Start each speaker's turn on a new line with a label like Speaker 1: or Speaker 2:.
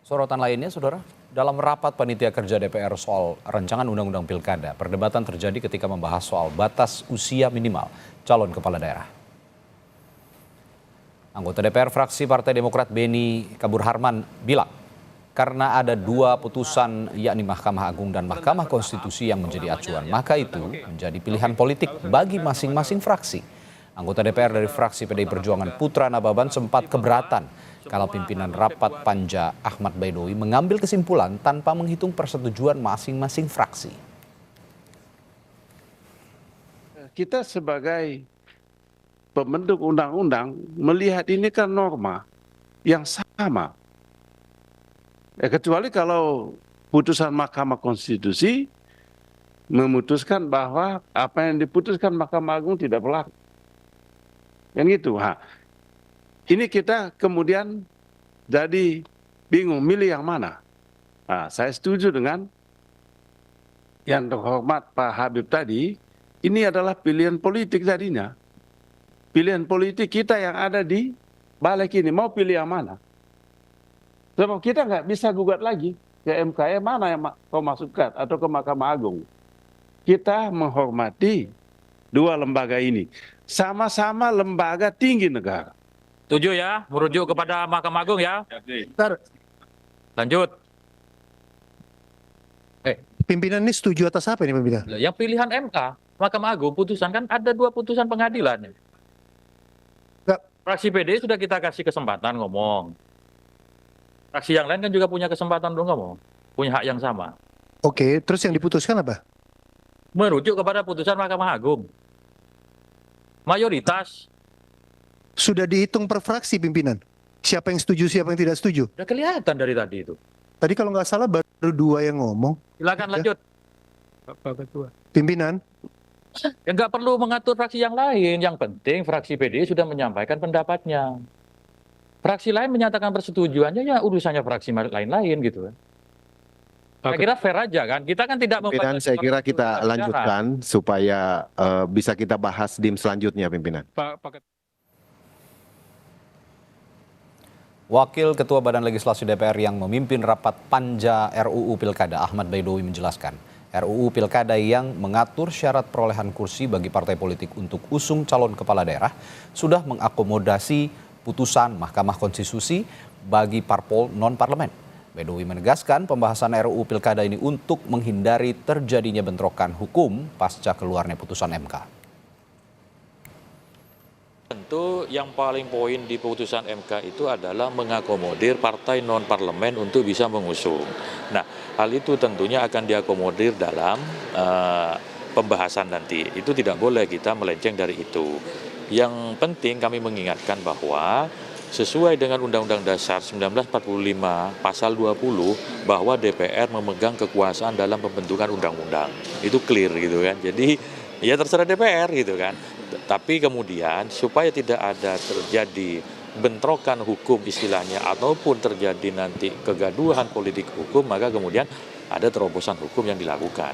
Speaker 1: Sorotan lainnya, Saudara, dalam rapat panitia kerja DPR soal rancangan undang-undang pilkada, perdebatan terjadi ketika membahas soal batas usia minimal calon kepala daerah. Anggota DPR fraksi Partai Demokrat Beni Kabur Harman bilang, karena ada dua putusan yakni Mahkamah Agung dan Mahkamah Konstitusi yang menjadi acuan, maka itu menjadi pilihan politik bagi masing-masing fraksi. Anggota DPR dari fraksi PDI Perjuangan Putra Nababan sempat keberatan kalau pimpinan rapat Panja Ahmad Baidowi mengambil kesimpulan tanpa menghitung persetujuan masing-masing fraksi.
Speaker 2: Kita sebagai pembentuk undang-undang melihat ini kan norma yang sama. Kecuali kalau putusan Mahkamah Konstitusi memutuskan bahwa apa yang diputuskan Mahkamah Agung tidak berlaku. Yang gitu. Ini kita kemudian jadi bingung milih yang mana. Saya setuju dengan yang terhormat Pak Habib tadi, ini adalah pilihan politik tadinya. Pilihan politik kita yang ada di balik ini, mau pilih yang mana? Sebab kita nggak bisa gugat lagi ke MK, mana yang kau masukkan atau ke Mahkamah Agung. Kita menghormati dua lembaga ini. Sama-sama lembaga tinggi negara.
Speaker 3: Setuju ya, merujuk kepada Mahkamah Agung ya. Lanjut.
Speaker 4: Pimpinan ini setuju atas apa ini pimpinan?
Speaker 3: Yang pilihan MK, Mahkamah Agung putusan kan ada dua putusan pengadilan. Fraksi PD sudah kita kasih kesempatan ngomong. Fraksi yang lain kan juga punya kesempatan untuk ngomong, punya hak yang sama.
Speaker 4: Oke, terus yang diputuskan apa?
Speaker 3: Merujuk kepada putusan Mahkamah Agung. Mayoritas.
Speaker 4: Sudah dihitung per fraksi pimpinan? Siapa yang setuju, siapa yang tidak setuju?
Speaker 3: Udah kelihatan dari tadi itu.
Speaker 4: Tadi kalau nggak salah baru dua yang ngomong.
Speaker 3: Silakan lanjut.
Speaker 5: Pak Ketua.
Speaker 4: Pimpinan?
Speaker 3: Ya nggak perlu mengatur fraksi yang lain. Yang penting fraksi PDI sudah menyampaikan pendapatnya. Fraksi lain menyatakan persetujuannya, ya urusannya fraksi lain-lain gitu kan. Saya kira fair aja kan. Kita kan tidak
Speaker 6: Pimpinan, saya kira kita lanjutkan supaya bisa kita bahas di selanjutnya, pimpinan.
Speaker 1: Wakil Ketua Badan Legislasi DPR yang memimpin rapat Panja RUU Pilkada Ahmad Baidowi menjelaskan, RUU Pilkada yang mengatur syarat perolehan kursi bagi partai politik untuk usung calon kepala daerah sudah mengakomodasi putusan Mahkamah Konstitusi bagi parpol non-parlemen. Baidowi menegaskan pembahasan RUU Pilkada ini untuk menghindari terjadinya bentrokan hukum pasca keluarnya putusan MK.
Speaker 3: Tentu yang paling poin di putusan MK itu adalah mengakomodir partai non-parlemen untuk bisa mengusung. Nah, hal itu tentunya akan diakomodir dalam pembahasan nanti. Itu tidak boleh kita melenceng dari itu. Yang penting kami mengingatkan bahwa sesuai dengan Undang-Undang Dasar 1945 Pasal 20 bahwa DPR memegang kekuasaan dalam pembentukan undang-undang. Itu clear gitu kan. Jadi ya terserah DPR gitu kan. Tapi kemudian supaya tidak ada terjadi bentrokan hukum istilahnya ataupun terjadi nanti kegaduhan politik hukum, maka kemudian ada terobosan hukum yang dilakukan.